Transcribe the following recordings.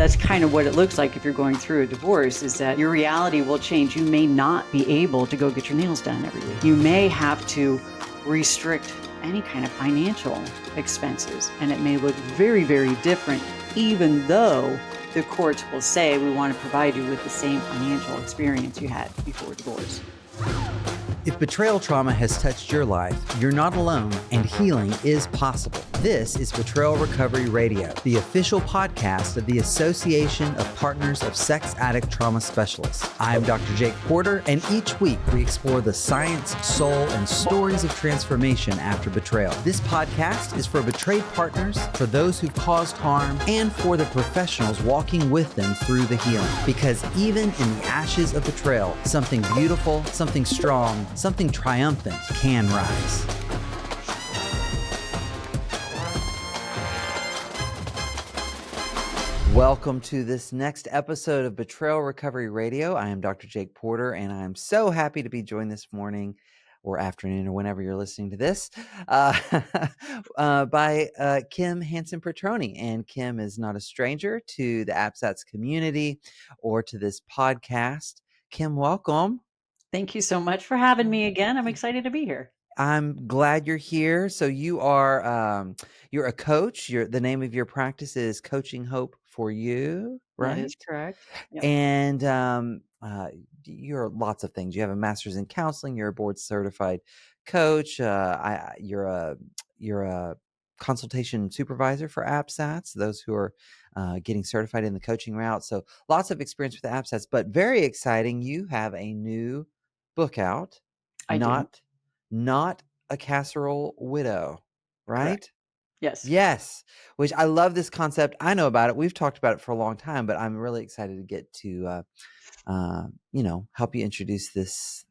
That's kind of what it looks like if you're going through a divorce, is that your reality will change. You may not be able to go get your nails done every week. You may have to restrict any kind of financial expenses, and it may look very, very different, even though the courts will say we want to provide you with the same financial experience you had before divorce. If betrayal trauma has touched your life, you're not alone, and healing is possible. This is Betrayal Recovery Radio, the official podcast of the Association of Partners of Sex Addict Trauma Specialists. I'm Dr. Jake Porter, and each week we explore the science, soul, and stories of transformation after betrayal. This podcast is for betrayed partners, for those who've caused harm, and for the professionals walking with them through the healing. Because even in the ashes of betrayal, something beautiful, something strong, something triumphant can rise. Welcome to this next episode of Betrayal Recovery Radio. I am Dr. Jake Porter, and I'm so happy to be joined this morning or afternoon or whenever you're listening to this by Kim Hansen Petroni. And Kim is not a stranger to the APSATS community or to this podcast. Kim, welcome. Thank you so much for having me again. I'm excited to be here. I'm glad you're here. So you are you're a coach. The name of your practice is Coaching Hope for You, right? That is correct. Yep. And you're lots of things. You have a master's in counseling. You're a board certified coach. You're a consultation supervisor for APSATS, those who are getting certified in the coaching route. So lots of experience with the APSATS, but very exciting. You have a new book out. Not a Casserole Widow, right? Correct. Yes. Yes, which I love this concept. I know about it. We've talked about it for a long time, but I'm really excited to get to, help you introduce this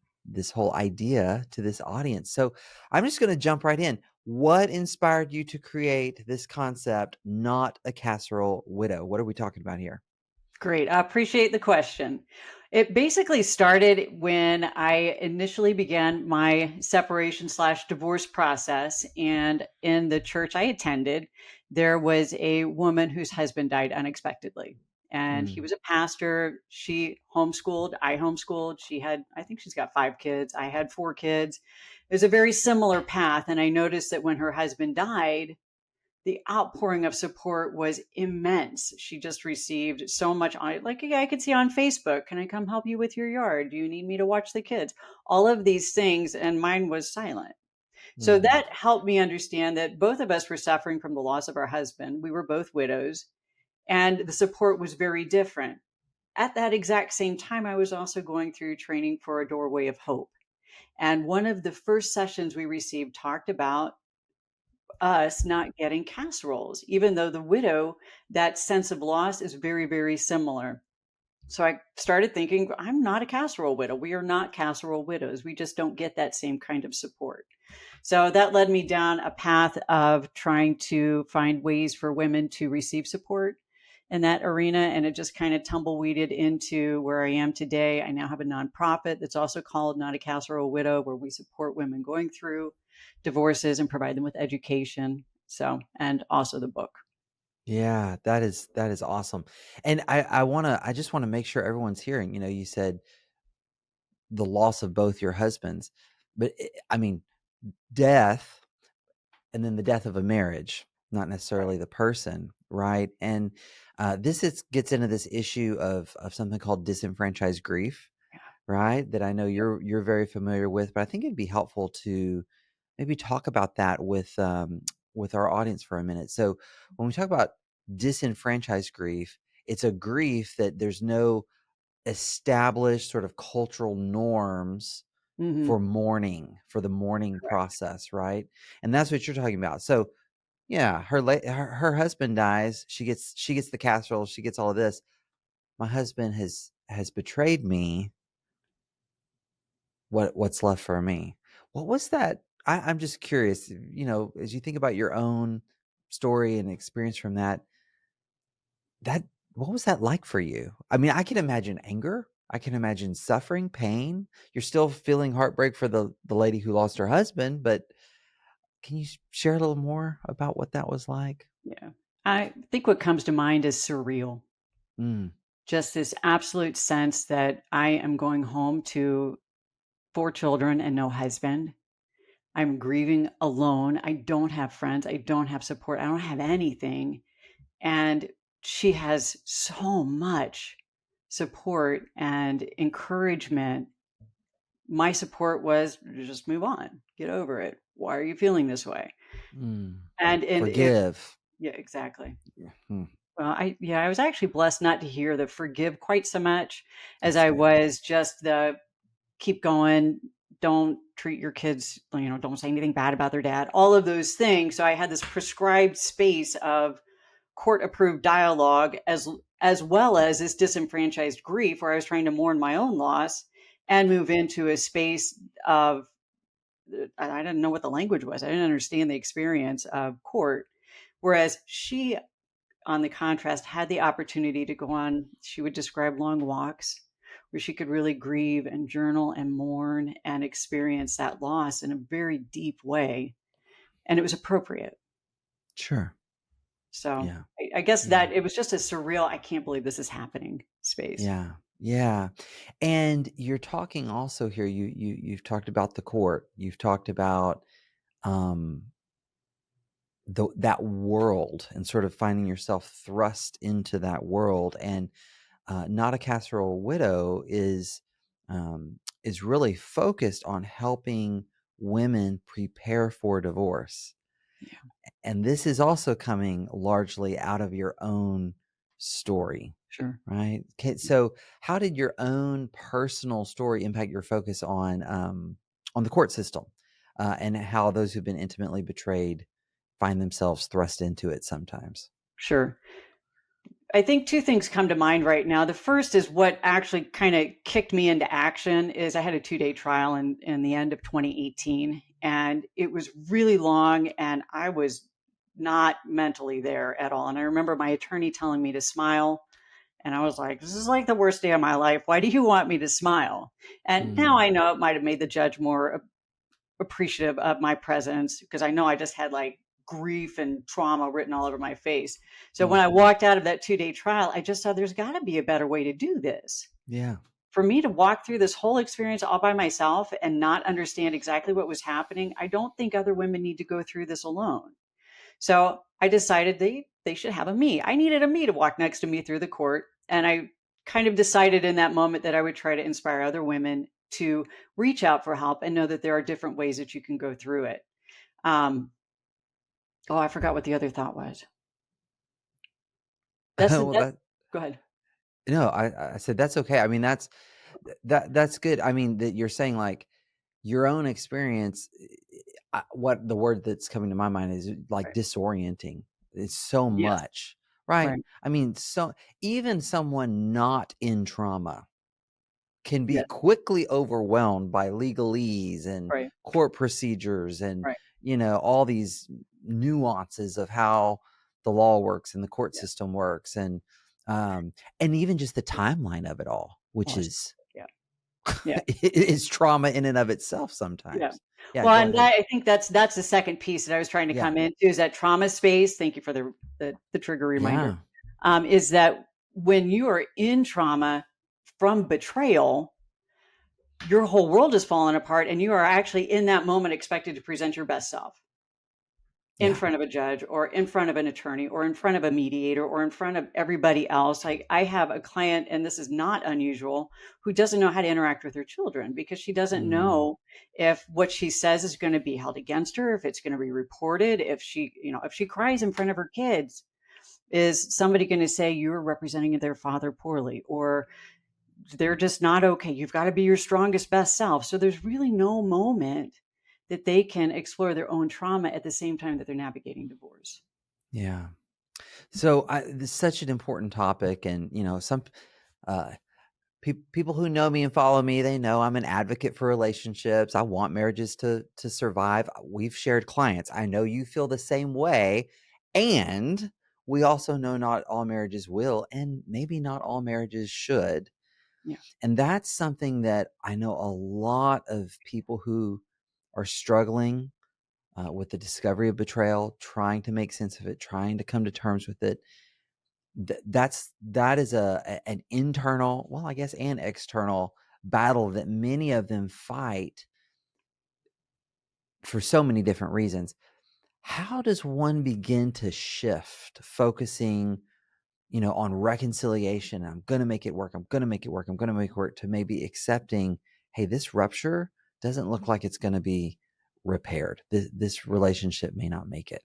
whole idea to this audience. So I'm just going to jump right in. What inspired you to create this concept, Not a Casserole Widow? What are we talking about here? Great. I appreciate the question. It basically started when I initially began my separation/divorce process. And in the church I attended, there was a woman whose husband died unexpectedly. And he was a pastor. She homeschooled. I homeschooled. I think she's got 5 kids. I had 4 kids. It was a very similar path. And I noticed that when her husband died, the outpouring of support was immense. She just received so much on it. Like, yeah, I could see on Facebook, can I come help you with your yard? Do you need me to watch the kids? All of these things. And mine was silent. So that helped me understand that both of us were suffering from the loss of our husband. We were both widows, and the support was very different. At that exact same time, I was also going through training for a doorway of hope. And one of the first sessions we received talked about us not getting casseroles, even though the widow, that sense of loss is very, very similar. So I started thinking, I'm not a casserole widow. We are not casserole widows. We just don't get that same kind of support. So that led me down a path of trying to find ways for women to receive support in that arena. And it just kind of tumbleweeded into where I am today. I now have a nonprofit that's also called Not a Casserole Widow, where we support women going through divorces and provide them with education. So, and also the book. Yeah, that is awesome. And I just want to make sure everyone's hearing, you said the loss of both your husbands, but death and then the death of a marriage, not necessarily the person, right? And gets into this issue of something called disenfranchised grief, right? That I know you're very familiar with, but I think it'd be helpful to maybe talk about that with our audience for a minute. So when we talk about disenfranchised grief, it's a grief that there's no established sort of cultural norms for mourning, for the mourning process, right? And that's what you're talking about. So yeah, her husband dies. She gets the casserole. She gets all of this. My husband has betrayed me. What's left for me? What was that? I'm just curious, as you think about your own story and experience from that, what was that like for you? I mean, I can imagine anger. I can imagine suffering, pain. You're still feeling heartbreak for the lady who lost her husband, but can you share a little more about what that was like? Yeah. I think what comes to mind is surreal. Mm. Just this absolute sense that I am going home to 4 children and no husband. I'm grieving alone. I don't have friends. I don't have support. I don't have anything. And she has so much support and encouragement. My support was just move on, get over it. Why are you feeling this way? Mm. And it, Forgive. yeah, exactly. Yeah. Hmm. Well, I was actually blessed not to hear the forgive quite so much as That's I good. was just the keep going, don't treat your kids, don't say anything bad about their dad, all of those things. So I had this prescribed space of court approved dialogue as well as this disenfranchised grief where I was trying to mourn my own loss and move into a space of I didn't know what the language was. I didn't understand the experience of court. Whereas she, on the contrast, had the opportunity to go on, she would describe long walks where she could really grieve and journal and mourn and experience that loss in a very deep way. And it was appropriate. Sure. So Yeah. I guess Yeah. that it was just a surreal, I can't believe this is happening space. Yeah. Yeah. And you're talking also here, you've talked about the court. You've talked about um that world and sort of finding yourself thrust into that world. And Not a Casserole Widow is really focused on helping women prepare for divorce. Yeah, And this is also coming largely out of your own story, sure. right? Okay, so how did your own personal story impact your focus on the court system, and how those who've been intimately betrayed find themselves thrust into it sometimes? Sure. I think 2 things come to mind right now. The first is what actually kinda kicked me into action is I had a 2-day trial in the end of 2018, and it was really long, and I was not mentally there at all, and I remember my attorney telling me to smile, and I was like, "This is like the worst day of my life. Why do you want me to smile?" And now Mm, I know it might have made the judge more appreciative of my presence because I know I just had like grief and trauma written all over my face. So when I mhm. walked out of that 2-day trial, I just thought there's got to be a better way to do this. Yeah. For me to walk through this whole experience all by myself and not understand exactly what was happening, I don't think other women need to go through this alone. So I decided they should have a me. I needed a me to walk next to me through the court, and I kind of decided in that moment that I would try to inspire other women to reach out for help and know that there are different ways that you can go through it. Um, oh, I forgot what the other thought was. That's the Well, that. that Go ahead. no, I said that's okay. I mean, that's good. I mean, that you're saying like your own experience. What the word that's coming to my mind is like Right. disorienting. It's so Yes. much, right? Right. I mean, so even someone not in trauma can be Yes. quickly overwhelmed by legalese and Right. court procedures and Right. all these nuances of how the law works and the court Yeah. system works, um and even just the timeline of it all, which Oh, is yeah. Yeah. is trauma in and of itself Yeah. sometimes. Yeah, Well, go and ahead. that I think that's the second piece that I was trying to Yeah. come into is that trauma space. Thank you for the trigger reminder. Yeah. Is that when you are in trauma from betrayal, your whole world is falling apart, and you are actually in that moment expected to present your best self in Yeah. front of a judge or in front of an attorney or in front of a mediator or in front of everybody else. Like I have a client, and this is not unusual, who doesn't know how to interact with her children because she doesn't Mm, know if what she says is going to be held against her, if it's going to be reported, if if she cries in front of her kids, is somebody going to say you're representing their father poorly or they're just not okay. You've got to be your strongest, best self. So there's really no moment that they can explore their own trauma at the same time that they're navigating divorce. yeah. So this is such an important topic, and some uh people who know me and follow me, they know I'm an advocate for relationships. I want marriages to survive. We've shared clients. I know you feel the same way. And we also know not all marriages will, and maybe not all marriages should. Yeah. And that's something that I know a lot of people who are struggling with the discovery of betrayal, trying to make sense of it, trying to come to terms with it. that is an internal, well, I guess, and external battle that many of them fight for so many different reasons. How does one begin to shift, focusing, on reconciliation? I'm going to make it work. I'm going to make it work. I'm going to make it work, to maybe accepting, hey, this rupture doesn't look like it's going to be repaired. This relationship may not make it.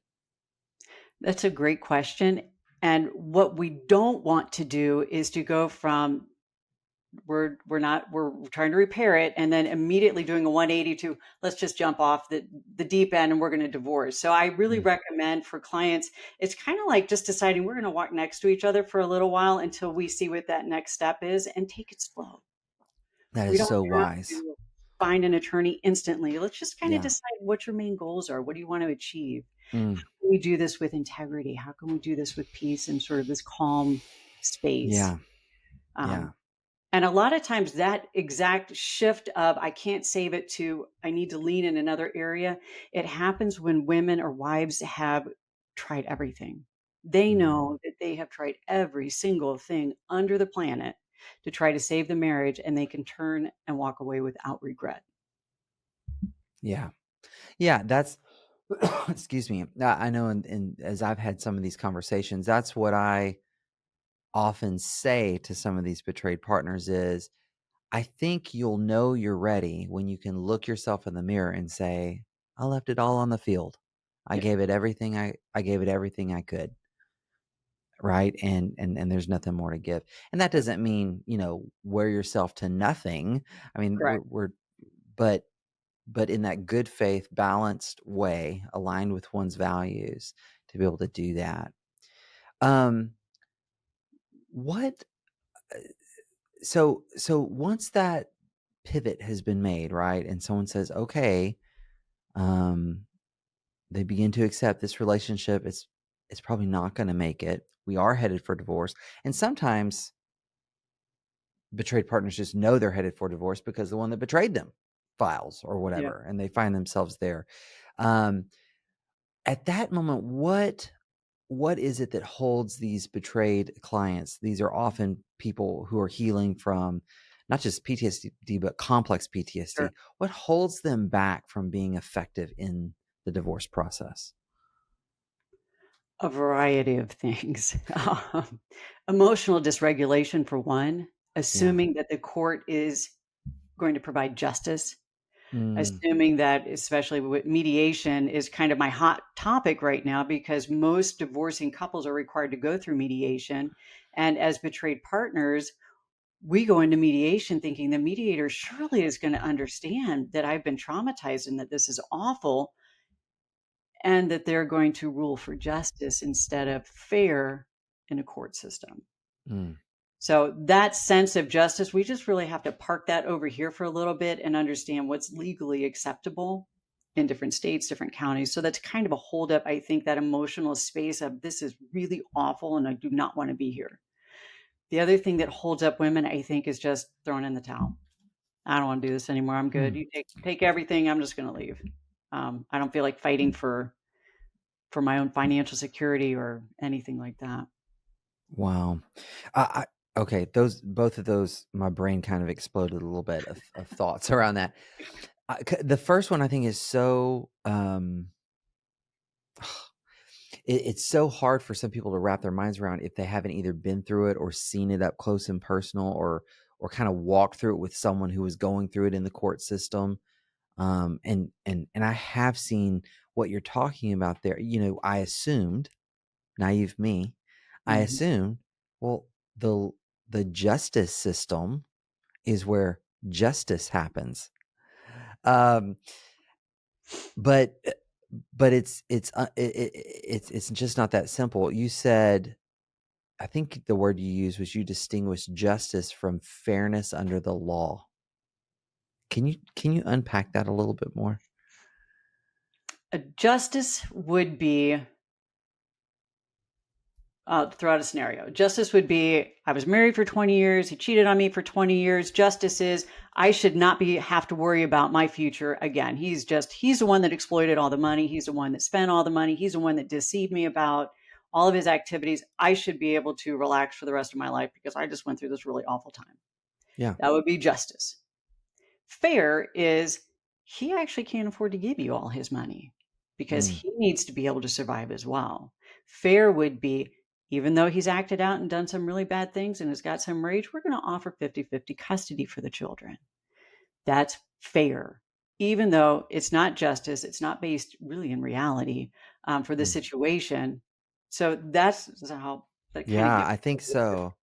That's a great question. And what we don't want to do is to go from we're trying to repair it and then immediately doing a 180 to let's just jump off the deep end and we're going to divorce. So I really Mm. recommend for clients, it's kind of like just deciding we're going to walk next to each other for a little while until we see what that next step is, and take it slow. That We is don't so have wise. to find an attorney instantly. Let's just kind of Yeah. decide what your main goals are. What do you want to achieve? Mm. How can we do this with integrity? How can we do this with peace and sort of this calm space? Yeah. Um, Yeah. and a lot of times that exact shift of I can't save it to I need to lean in another area, it happens when women or wives have tried everything. They Mm. know that they have tried every single thing under the planet to try to save the marriage, and they can turn and walk away without regret. Yeah. Yeah. That's, excuse me. I know, as I've had some of these conversations, that's what I often say to some of these betrayed partners is, I think you'll know you're ready when you can look yourself in the mirror and say, I left it all on the field. I Yeah, gave it everything I gave it everything I could. Right. And there's nothing more to give. And that yep, doesn't mean, wear yourself to nothing. I mean, correct. but in that good faith, balanced way, aligned with one's values, to be able to do that. Um, what so once that pivot has been made, right? And someone says, okay, um, they begin to accept this relationship. It's probably not going to make it. We are headed for divorce. And sometimes betrayed partners just know they're headed for divorce because the one that betrayed them files or Yeah. whatever, and they find themselves there. Um, at that moment, what is it that holds these betrayed clients? These are often people who are healing from not just PTSD, but complex Sure. PTSD. What holds them back from being effective in the divorce process? A variety of things. Emotional dysregulation, for one, Yeah. assuming that the court is going to provide justice, Mm. assuming that, especially with mediation, is kind of my hot topic right now because most divorcing couples are required to go through mediation. And as betrayed partners, we go into mediation thinking the mediator surely is going to understand that I've been traumatized and that this is awful, and that they're going to rule for justice instead of fair in a court system. Mm. So that sense of justice, we just really have to park that over here for a little bit and understand what's legally acceptable in different states, different counties. So that's kind of a holdup. I think that emotional space of this is really awful and I do not want to be here. The other thing that holds up women, I think, is just throwing in the towel. I don't want to do this anymore. I'm good. Mm. You take everything. I'm just going to leave. I don't feel like fighting for my own financial security or anything like that. Wow. Okay, those both of those, my brain kind of exploded a little bit of thoughts around that. The first one I think is so it's so hard for some people to wrap their minds around if they haven't either been through it or seen it up close and personal, or kind of walked through it with someone who was going through it in the court system. And I have seen what you're talking about there. I assumed, naive me, I Mhm. assumed, well, the the justice system is where justice happens. Um, but it's just not that simple. You said, I think the word you used was, you distinguish justice from fairness under the law. Can you unpack that a little bit more? A justice would be throw out a scenario. Justice would be I was married for 20 years. He cheated on me for 20 years. Justice is I should not have to worry about my future again. He's the one that exploited all the money. He's the one that spent all the money. He's the one that deceived me about all of his activities, I should be able to relax for the rest of my life because I just went through this really awful time. Yeah. That would be justice. Fair is he actually can't afford to give you all his money because he needs to be able to survive as well. Fair would be, even though he's acted out and done some really bad things and has got some rage, we're going to offer 50-50 custody for the children. That's fair, even though it's not justice. It's not based really in reality for the situation. So that's how that kind of Yeah, gives. I think so.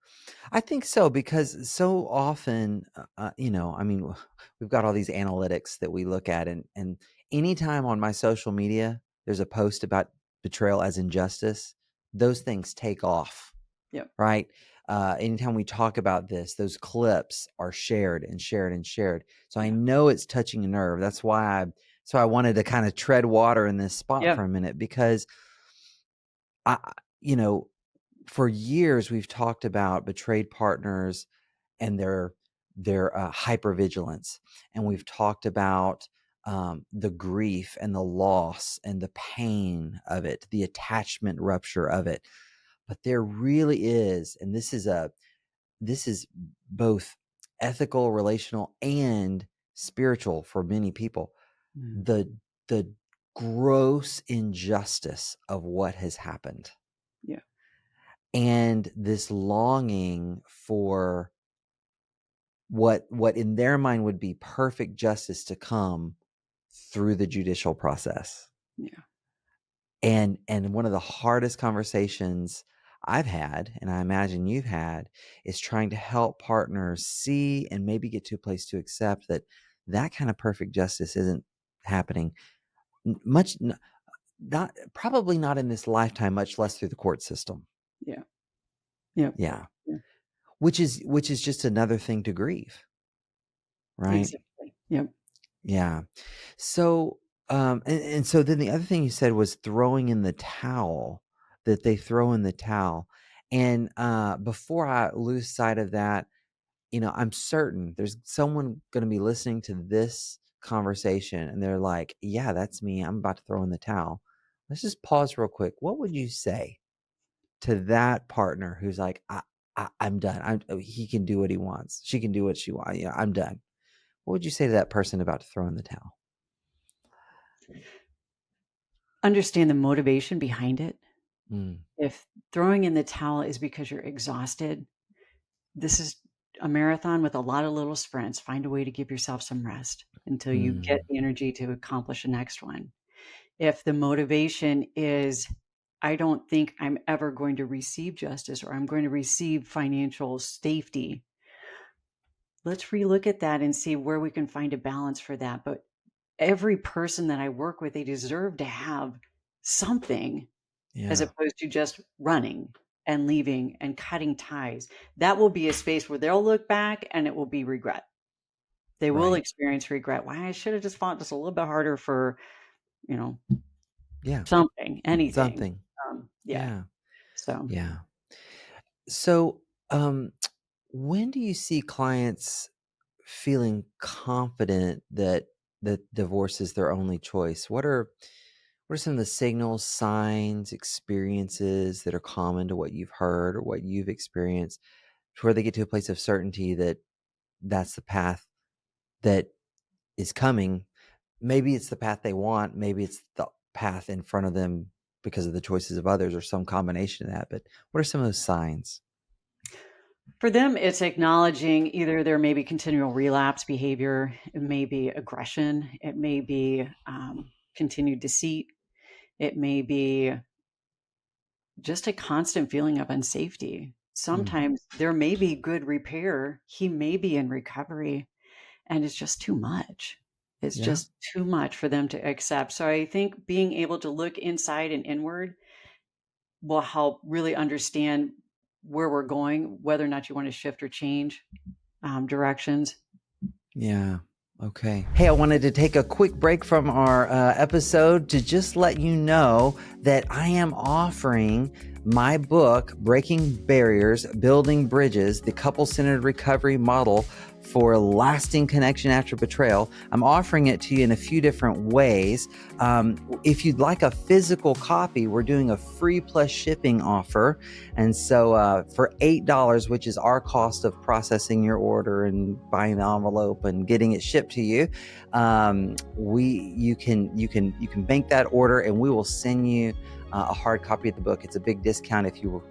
I think so because so often, I mean, we've got all these analytics that we look at, and anytime on my social media there's a post about betrayal as injustice, those things take off, Yep. right? Anytime we talk about this, those clips are shared and shared and shared. So I know it's touching a nerve. That's why I wanted to kind of tread water in this spot for a minute because I, you know, for years we've talked about betrayed partners and their hypervigilance, and we've talked about the grief and the loss and the pain of it, the attachment rupture of it. But there really is, and this is both ethical, relational, and spiritual for many people. The gross injustice of what has happened. Yeah. And this longing for what in their mind would be perfect justice to come through the judicial process. Yeah. And one of the hardest conversations I've had, and I imagine you've had, is trying to help partners see and maybe get to a place to accept that kind of perfect justice isn't happening probably not in this lifetime, much less through the court system. Yeah. Yeah. Yeah. Yeah. Which is just another thing to grieve. Right. Exactly. Yep. Yeah. So, and so then the other thing you said was throwing in the towel, that they throw in the towel. And before I lose sight of that, I'm certain there's someone going to be listening to this conversation and they're like, yeah, that's me. I'm about to throw in the towel. Let's just pause real quick. What would you say to that partner who's like, I'm done. He can do what he wants. She can do what she wants. I'm done. What would you say to that person about to throw in the towel? Understand the motivation behind it. Mm. If throwing in the towel is because you're exhausted, this is a marathon with a lot of little sprints. Find a way to give yourself some rest until you get the energy to accomplish the next one. If the motivation is, I don't think I'm ever going to receive justice or I'm going to receive financial safety, let's relook at that and see where we can find a balance for that. But every person that I work with, they deserve to have something as opposed to just running and leaving and cutting ties. That will be a space where they'll look back and it will be regret. They will experience regret. Why I should have just fought just a little bit harder for, something, anything. Something. Yeah. So, yeah. So, when do you see clients feeling confident that divorce is their only choice? What are some of the signals, signs, experiences that are common to what you've heard or what you've experienced, to where they get to a place of certainty that that's the path that is coming? Maybe it's the path they want. Maybe it's the path in front of them because of the choices of others or some combination of that. But what are some of those signs? for them, it's acknowledging either there may be continual relapse behavior, it may be aggression, it may be continued deceit, it may be just a constant feeling of unsafety. Sometimes there may be good repair, he may be in recovery, and it's just too much. It's just too much for them to accept. So I think being able to look inside and inward will help really understand where we're going, whether or not you want to shift or change directions. Yeah. Okay. Hey, I wanted to take a quick break from our episode to just let you know that I am offering my book, Breaking Barriers, Building Bridges, the couple-centered recovery model for lasting connection after betrayal. I'm offering it to you in a few different ways. If you'd like a physical copy, we're doing a free plus shipping offer. And so for $8, which is our cost of processing your order and buying the envelope and getting it shipped to you, you can make that order and we will send you a hard copy of the book. It's a big discount if you were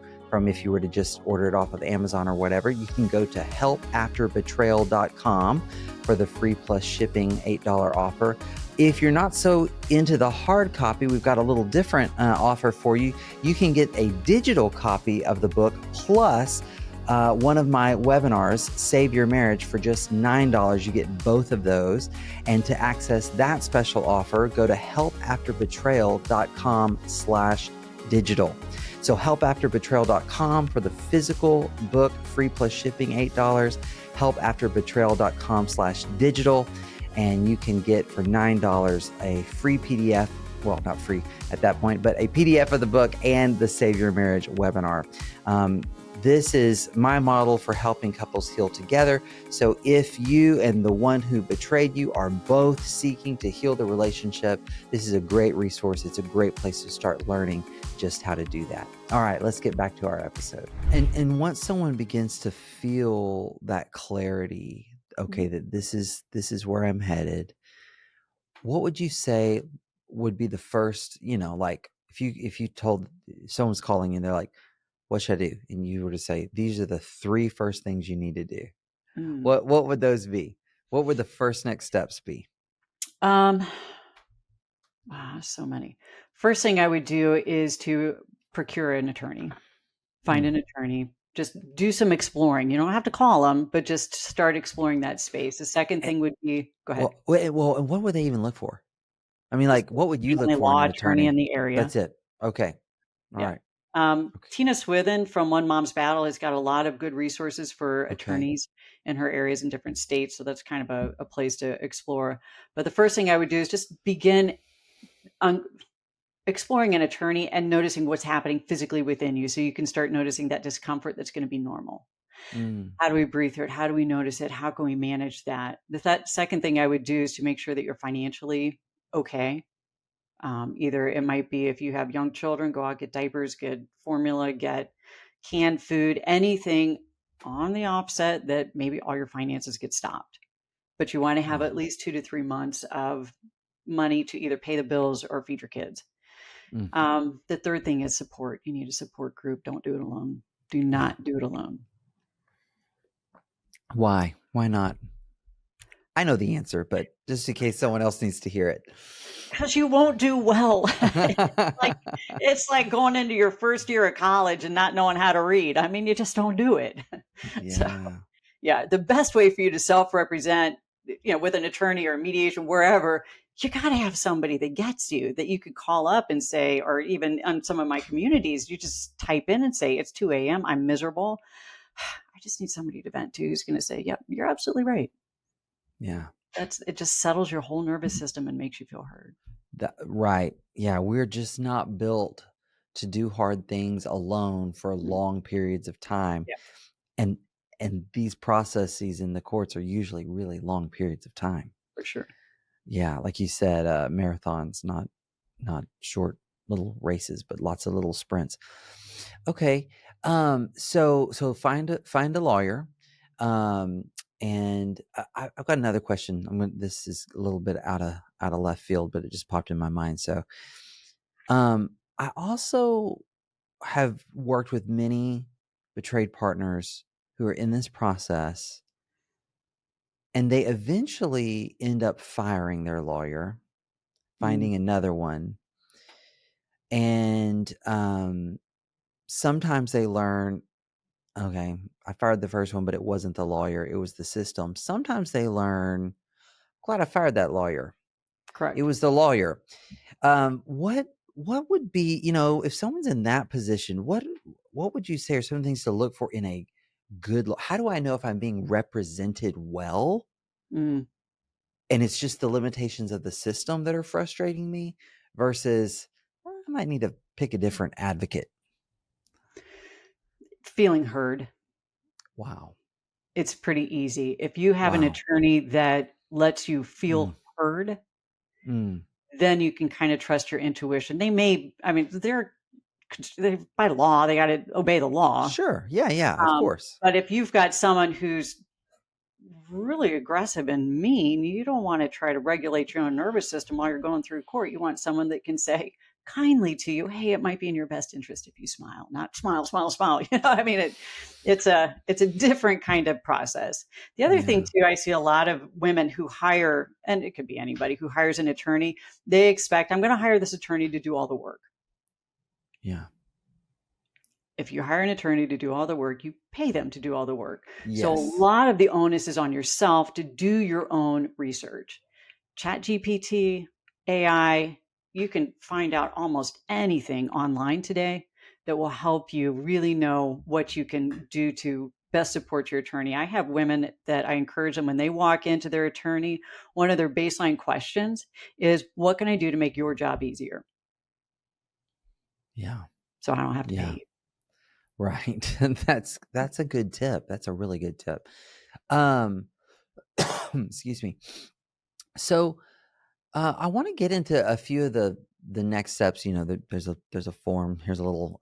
to just order it off of Amazon or whatever. You can go to helpafterbetrayal.com for the free plus shipping $8 offer. If you're not so into the hard copy, we've got a little different offer for you. You can get a digital copy of the book plus one of my webinars, Save Your Marriage, for just $9. You get both of those. And to access that special offer, go to helpafterbetrayal.com/digital. So helpafterbetrayal.com for the physical book, free plus shipping, $8. Helpafterbetrayal.com/digital. And you can get for $9 a free PDF. Well, not free at that point, but a PDF of the book and the Save Your Marriage webinar. This is my model for helping couples heal together. So if you and the one who betrayed you are both seeking to heal the relationship, this is a great resource. It's a great place to start learning just how to do that. All right, let's get back to our episode. And once someone begins to feel that clarity, okay, that this is where I'm headed, what would you say would be the first, like if you told someone's calling you and they're like, what should I do? And you were to say, these are the 3 first things you need to do. What would those be? What would the first next steps be? Wow, so many. First thing I would do is to procure an attorney. Find an attorney. Just do some exploring. You don't have to call them, but just start exploring that space. The second thing would be, go ahead. Well, and what would they even look for? I mean, like, what would you look Family for in law an attorney? in the area. That's it. Okay. All Yeah. right. Okay. Tina Swithin from One Mom's Battle has got a lot of good resources for attorneys in her areas in different states. So that's kind of a place to explore. But the first thing I would do is just begin exploring an attorney and noticing what's happening physically within you. So you can start noticing that discomfort that's going to be normal. How do we breathe through it? How do we notice it? How can we manage that? That second thing I would do is to make sure that you're financially okay. Either it might be if you have young children, go out, get diapers, get formula, get canned food, anything on the offset that maybe all your finances get stopped. But you want to have at least 2 to 3 months of money to either pay the bills or feed your kids. The third thing is support. You need a support group. Don't do it alone. Do not do it alone. Why? Why not? I know the answer, but just in case someone else needs to hear it. Because you won't do well. It's like going into your first year of college and not knowing how to read. I mean, you just don't do it. Yeah. So, the best way for you to self-represent, with an attorney or mediation, wherever, you got to have somebody that gets you, that you could call up and say, or even on some of my communities, you just type in and say, it's 2 a.m. I'm miserable. I just need somebody to vent to who's going to say, yep, you're absolutely right. Yeah. It just settles your whole nervous system and makes you feel heard. Right. Yeah. We're just not built to do hard things alone for long periods of time. Yeah. And these processes in the courts are usually really long periods of time. For sure. Yeah. Like you said, marathons, not short little races, but lots of little sprints. Okay. So find a lawyer. And I've got another question. This is a little bit out of left field, but it just popped in my mind. So, I also have worked with many betrayed partners who are in this process, and they eventually end up firing their lawyer, finding another one, and sometimes they learn, okay, I fired the first one, but it wasn't the lawyer, it was the system. Sometimes they learn, glad I fired that lawyer. Correct. It was the lawyer. What would be, if someone's in that position, what would you say are some things to look for in a good how do I know if I'm being represented well? And it's just the limitations of the system that are frustrating me versus I might need to pick a different advocate. Feeling heard. Wow. It's pretty easy. If you have an Wow. attorney that lets you Mm, feel heard, mm. then you can kind of trust your intuition. They may, I mean, by law, they got to obey the law. Sure. Yeah, yeah, of course. But if you've got someone who's really aggressive and mean, you don't want to try to regulate your own nervous system while you're going through court. You want someone that can say kindly to you, "Hey, it might be in your best interest if you smile," not smile, smile, smile. I mean, it's a different kind of process. The other thing Yeah. too, I see a lot of women who hire, and it could be anybody who hires an attorney. They expect, I'm going to hire this attorney to do all the work. Yeah. If you hire an attorney to do all the work, you pay them to do all the work. So a Yes. lot of the onus is on yourself to do your own research. ChatGPT, AI, you can find out almost anything online today that will help you really know what you can do to best support your attorney. I have women that I encourage them when they walk into their attorney, one of their baseline questions is, what can I do to make your job easier? Yeah. So I don't have to pay Yeah. you. Right. That's a good tip. That's a really good tip. Um excuse me. So, I want to get into a few of the next steps. There's a form. Here's a little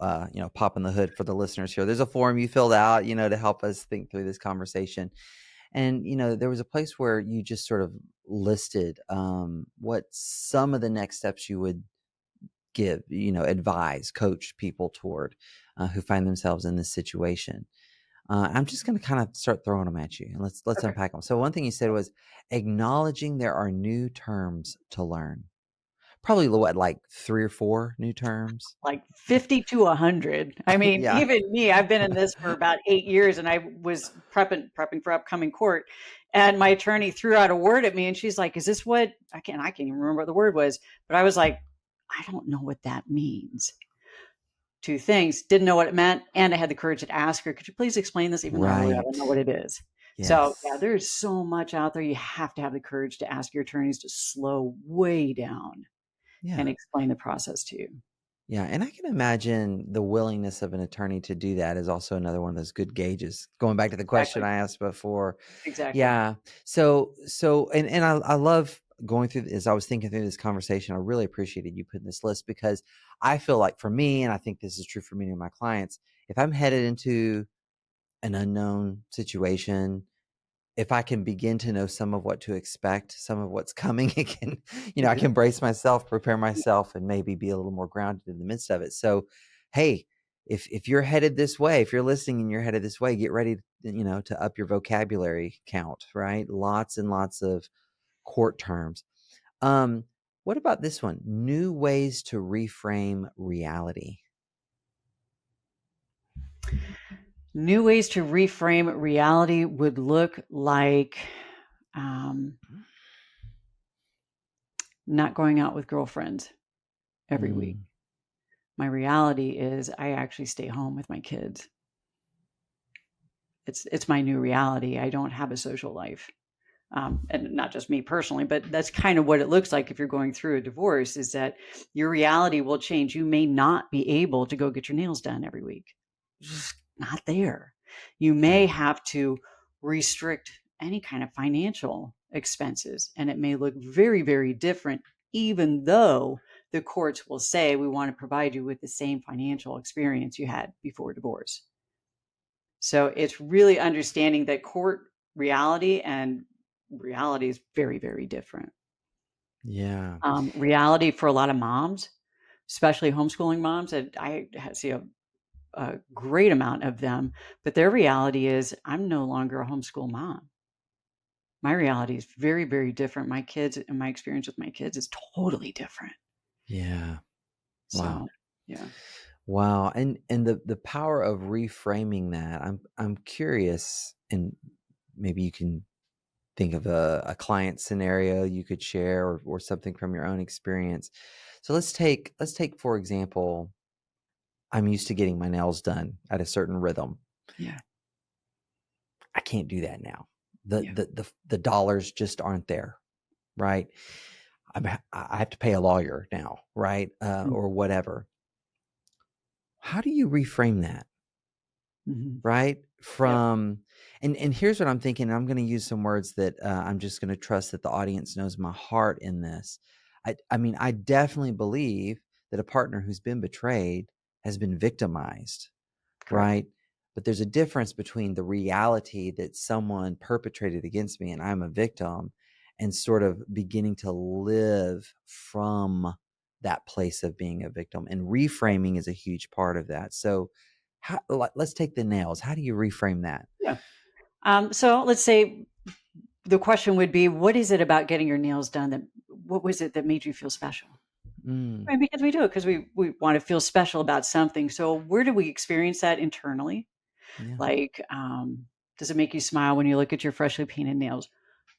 pop in the hood for the listeners here. There's a form you filled out, to help us think through this conversation. And there was a place where you just sort of listed what some of the next steps you would give, advise, coach people toward who find themselves in this situation. I'm just going to kind of start throwing them at you, and let's Okay. unpack them. So one thing you said was acknowledging there are new terms to learn. Probably what, like 3 or 4 new terms? Like 50 to 100. I mean, Yeah. even me, I've been in this for about 8 years, and I was prepping for upcoming court, and my attorney threw out a word at me, and she's like, "Is this what," I can't even remember what the word was, but I was like, "I don't know what that means." 2 things, didn't know what it meant, and I had the courage to ask her, "Could you please explain this?" Even though I really Right. don't know what it is. So, yeah, Yes. there's so much out there. You have to have the courage to ask your attorneys to slow way down and Yeah. explain the process to you. Yeah, and I can imagine the willingness of an attorney to do that is also another one of those good gauges. Going back to the question Exactly. I asked before. Exactly. Yeah. So, and I love going through, as I was thinking through this conversation, I really appreciated you putting this list, because I feel like for me, and I think this is true for many of my clients, if I'm headed into an unknown situation, if I can begin to know some of what to expect, some of what's coming, it can, I Exactly. can brace myself, prepare myself, and maybe be a little more grounded in the midst of it. So, hey, if you're headed this way, if you're listening and you're headed this way, get ready, to up your vocabulary count, right? Lots and lots of court terms. Um, what about this one? New ways to reframe reality. New ways to reframe reality would look like um, not going out with girlfriends every week. Mm, My reality is I actually stay home with my kids. It's my new reality. I don't have a social life. And not just me personally, but that's kind of what it looks like if you're going through a divorce, is that your reality will change. You may not be able to go get your nails done every week. It's just not there. You may yeah. have to restrict any kind of financial expenses, and it may look very, very different, even though the courts will say we want to provide you with the same financial experience you had before divorce. So it's really understanding that court reality and reality is very, very different. Yeah. Reality for a lot of moms, especially homeschooling moms, and see a great amount of them, but their reality is, I'm no longer a homeschool mom. My reality is very, very different. My kids and my experience with my kids is totally different. Yeah. Wow. So, yeah. Wow, and the power of reframing that, I'm curious, and maybe you can think of a client scenario you could share, or something from your own experience. So let's take for example, I'm used to getting my nails done at a certain rhythm. Yeah. I can't do that now. The Yeah. the the dollars just aren't there, right? I have to pay a lawyer now, right? Mm. Or whatever. How do you reframe that? right? Yep. And here's what I'm thinking. I'm going to use some words that I'm just going to trust that the audience knows my heart in this. I mean, I definitely believe that a partner who's been betrayed has been victimized, Correct. right? But there's a difference between the reality that someone perpetrated against me and I'm a victim, and sort of beginning to live from that place of being a victim. And reframing is a huge part of that. So let's take the nails. How do you reframe that? Yeah. So let's say the question would be, what is it about getting your nails done what was it that made you feel special? Mm, Right, because we do it because we want to feel special about something. So where do we experience that internally? yeah. Like, does it make you smile when you look at your freshly painted nails?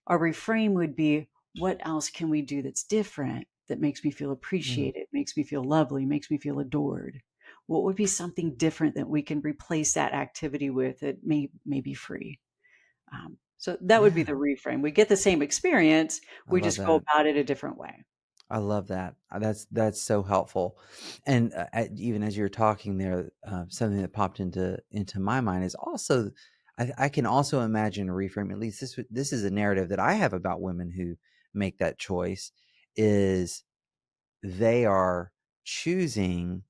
Our reframe would be, what else can we do that's different that makes me feel Mm, appreciated, makes me feel lovely, makes me feel adored? What would be something different that we can replace that activity with that may be free? So that would be the yeah. reframe. We get the same experience, I we love just go that. about it a different way. I love that. That's so helpful. And even as you're talking there, something that popped into my mind is also, I can also imagine a reframe. At least this is a narrative that I have about women who make that choice. Is they are choosing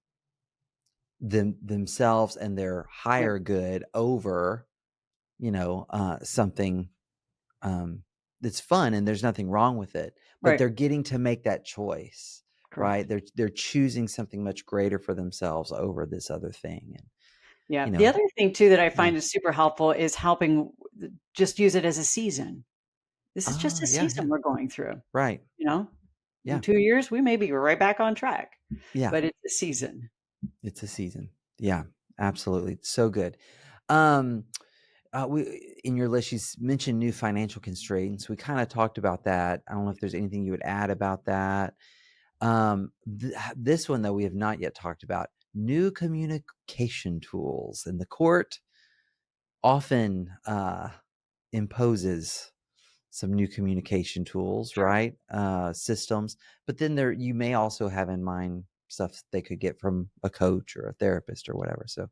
themselves and their Yep, higher good over, something um, that's fun, and there's nothing wrong with it. But right, they're getting to make that choice, right? correct. They're choosing something much greater for themselves over this other thing, and Yeah. you The know, other thing too that I yeah. find is super helpful is helping just use it as a season. This is just Ah, a yeah, season yeah, we're going through, right, you know? In yeah, 2 years, we may be right back on track, yeah. but it's a season. It's a season. Yeah, absolutely, so good. Um, we in your list, mentioned new financial constraints. We kind of talked about that. I don't know if there's anything you would add about that. This one, though, we have not yet talked about new communication tools, and the court often imposes some new communication tools, Sure. right? Systems, but then there you may also have in mind stuff they could get from a coach or a therapist or whatever. So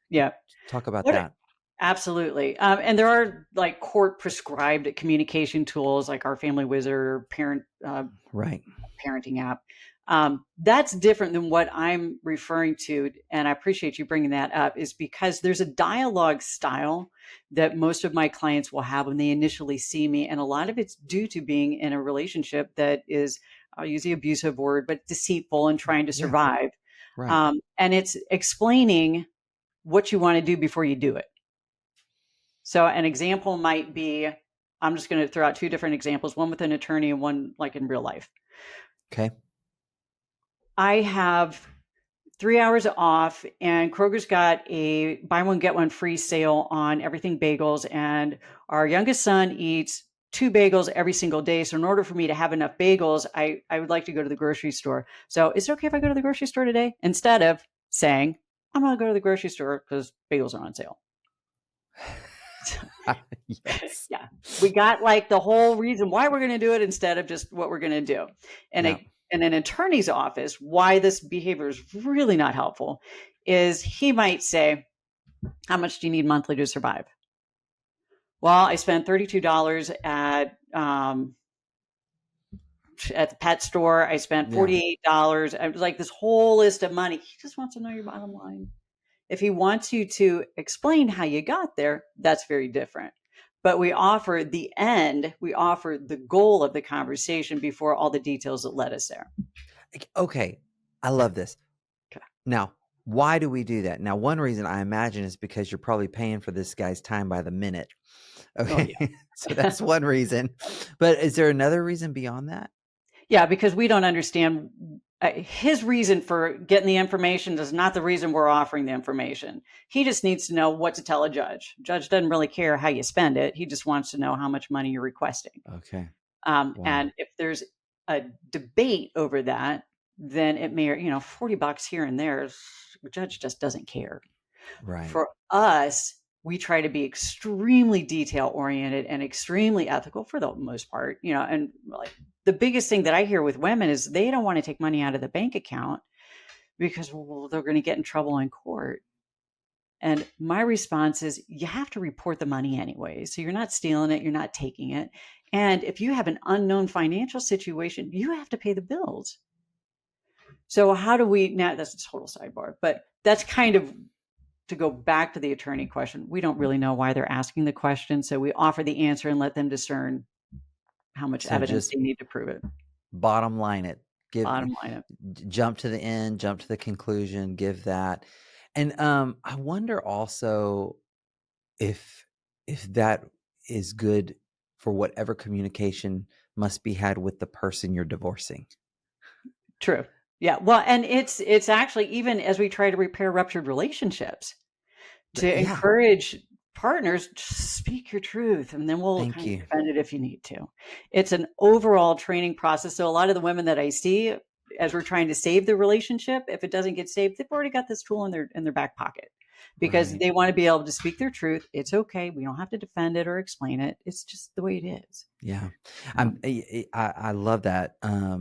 Yeah. talk about What that. Absolutely. And there are like court prescribed communication tools like our Family Wizard or Right. parenting app. That's different than what I'm referring to. And I appreciate you bringing that up, is because there's a dialogue style that most of my clients will have when they initially see me. And a lot of it's due to being in a relationship that is, I'll use the abusive word, but deceitful and trying to Yeah. survive. Right. And it's explaining what you want to do before you do it. So an example might be, I'm just going to throw out two different examples, one with an attorney and one like in real life. Okay. I have 3 hours off, and Kroger's got a buy one, get one free sale on everything bagels. And our youngest son eats two bagels every single day. So in order for me to have enough bagels, I would like to go to the grocery store. So is it okay if I go to the grocery store today? Instead of saying, I'm going to go to the grocery store because bagels are on sale. Yes. Yeah. We got like the whole reason why we're going to do it instead of just what we're going to do. And Yeah. in an attorney's office, why this behavior is really not helpful is he might say, how much do you need monthly to survive? Well, I spent $32 at the pet store. I spent Yeah. $48. I was like this whole list of money. He just wants to know your bottom line. If he wants you to explain how you got there, that's very different. But we offer the end, we offer the goal of the conversation before all the details that led us there. Okay. I love this. Okay. Now, why do we do that? Now, one reason I imagine is because you're probably paying for this guy's time by the minute. Oh, Okay. So yeah. that's one reason. But is there another reason beyond that? Yeah, because we don't understand his reason for getting the information is not the reason we're offering the information. He just needs to know what to tell a judge. Judge doesn't really care how you spend it. He just wants to know how much money you're requesting. Okay. And Wow. if there's a debate over that, then it may, $40 here and there, the judge just doesn't care. Right. For us, we try to be extremely detail oriented and extremely ethical for the most part, and like the biggest thing that I hear with women is they don't want to take money out of the bank account because, well, they're going to get in trouble in court. And my response is, you have to report the money anyway. So you're not stealing it, you're not taking it. And if you have an unknown financial situation, you have to pay the bills. So how do we, now that's a total sidebar, but that's kind of to go back to the attorney question. We don't really know why they're asking the question. So we offer the answer and let them discern how much So evidence just they need to prove it. bottom line it. Bottom line it. Jump to the end, jump to the conclusion, give that. And I wonder also if that is good for whatever communication must be had with the person you're divorcing. True. Yeah. Well, and it's actually, even as we try to repair ruptured relationships, to Yeah. encourage partners to speak your truth, and then we'll Thank kind of you. defend it if you need to. It's an overall training process. So a lot of the women that I see, as we're trying to save the relationship, if it doesn't get saved, they've already got this tool in their back pocket, because Right. they want to be able to speak their truth. It's okay. We don't have to defend it or explain it. It's just the way it is. Yeah. Um, I love that. I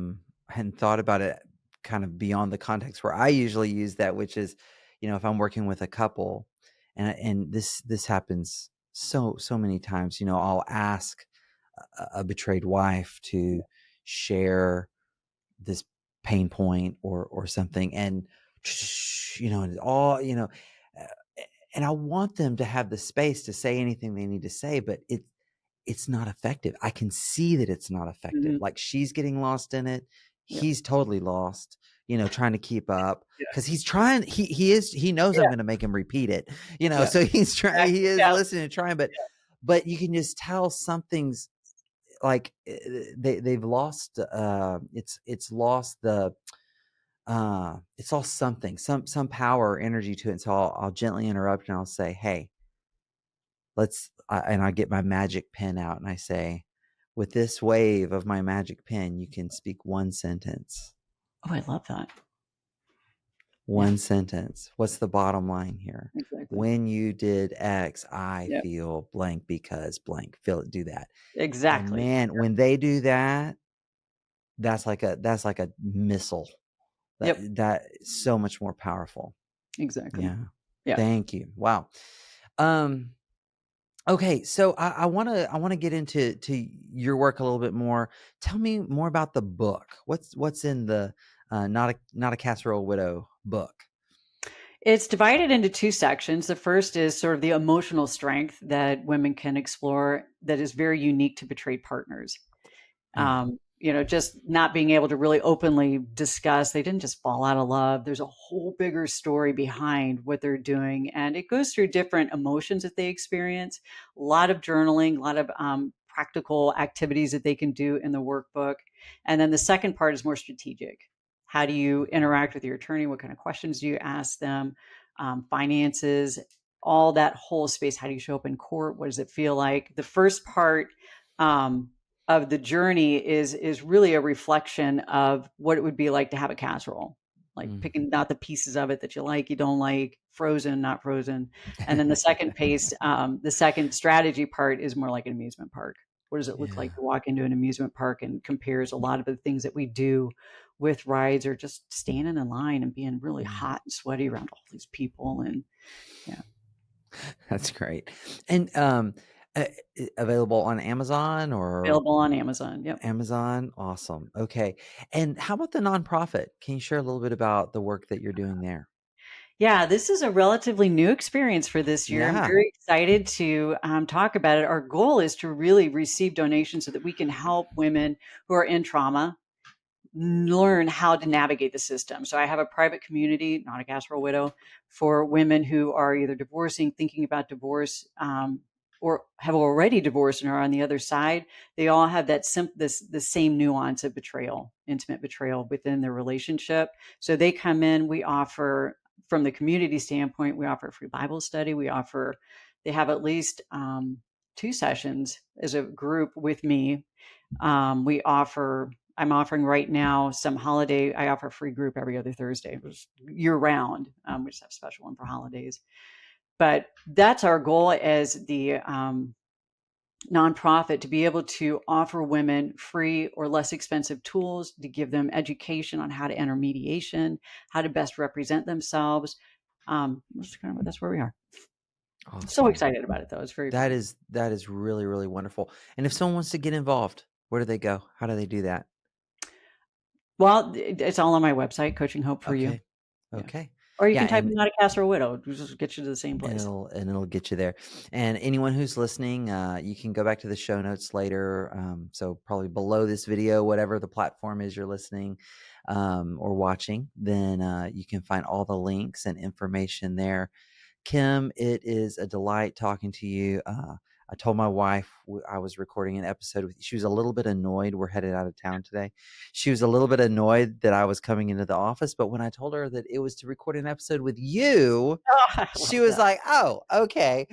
hadn't thought about it kind of beyond the context where I usually use that, which is, if I'm working with a couple, and this happens so many times, I'll ask a betrayed wife to share this pain point or something, and and all, uh, and I want them to have the space to say anything they need to say, but it's not effective. I can see that it's not effective. mhm. Like, she's getting lost in it. Yep. He's totally lost, trying to keep up, Yeah. because he's trying. He knows I'm Yeah. going to make him repeat it. Yeah. So he's trying. He Exactly. is Yeah. listening and trying, but you can just tell something's like they've lost. It's lost the. It's lost something, some power or energy to it. And so I'll gently interrupt and I'll say, "Hey, and I get my magic pen out and I say, with this wave of my magic pen, you can speak one sentence. Oh, I love that. Yeah. One sentence. What's the bottom line here? Exactly. When you did X, I Yep. feel blank because blank. Feel it. Do that. And Exactly. man, when they do that, that's like a missile. Yep. That is so much more powerful. Exactly. Yeah. Yeah. Thank you. Wow. Okay, so I wanna get into your work a little bit more. Tell me more about the book. What's in the Not a Casserole Widow book? It's divided into two sections. The first is sort of the emotional strength that women can explore that is very unique to betrayed partners. Yeah. Just not being able to really openly discuss. They didn't just fall out of love. There's a whole bigger story behind what they're doing. And it goes through different emotions that they experience, a lot of journaling, a lot of practical activities that they can do in the workbook. And then the second part is more strategic. How do you interact with your attorney? What kind of questions do you ask them? Finances, all that whole space. How do you show up in court? What does it feel like? The first part, of the journey is really a reflection of what it would be like to have a casserole, like Mm. picking out the pieces of it that you like, you don't like, frozen, not frozen. And then the second pace, the second strategy part is more like an amusement park. What does it look Yeah. like to walk into an amusement park, and compares a lot of the things that we do with rides, or just standing in line and being really Mm. hot and sweaty around all these people. And yeah. That's great. And available on Amazon or Available on Amazon. Yep. Amazon? Awesome. Okay. And how about the nonprofit? Can you share a little bit about the work that you're doing there? Yeah, this is a relatively new experience for this year. I'm Yeah. very excited to talk about it. Our goal is to really receive donations so that we can help women who are in trauma learn how to navigate the system. So I have a private community, Not a Casserole Widow, for women who are either divorcing, thinking about divorce, or have already divorced and are on the other side. They all have that the same nuance of betrayal, intimate betrayal within their relationship. So they come in. We offer, from the community standpoint, we offer a free Bible study. They have at least 2 sessions as a group with me. I'm offering right now some holiday. I offer a free group every other Thursday, year round. We just have a special one for holidays. But that's our goal as the nonprofit, to be able to offer women free or less expensive tools, to give them education on how to enter mediation, how to best represent themselves, That's where we are. Awesome. So excited about it, though. It's very fun. That is really, really wonderful. And if someone wants to get involved, where do they go? How do they do that? Well, it's all on my website, Coaching Hope for You. Okay. Or you Yeah, can type and in Not a Casserole Widow. It'll just get you to the same place. it'll get you there. And anyone who's listening, you can go back to the show notes later. So probably below this video, whatever the platform is you're listening or watching, then you can find all the links and information there. Kim, it is a delight talking to you. I told my wife I was recording an episode with you. She was a little bit annoyed. We're headed out of town today. She was a little bit annoyed that I was coming into the office, but when I told her that it was to record an episode with you, she was like, "Oh, okay."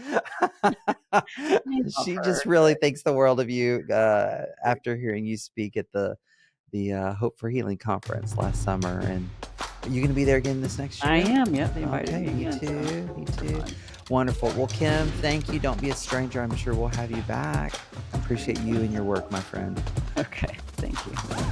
She just really thinks the world of you after hearing you speak at the Hope for Healing conference last summer. And are you going to be there again this next year? I am. Yep. They invited Okay, me me again. too. Me too. Wonderful. Well, Kim, thank you. Don't be a stranger. I'm sure we'll have you back. Appreciate you and your work, my friend. Okay. Thank you.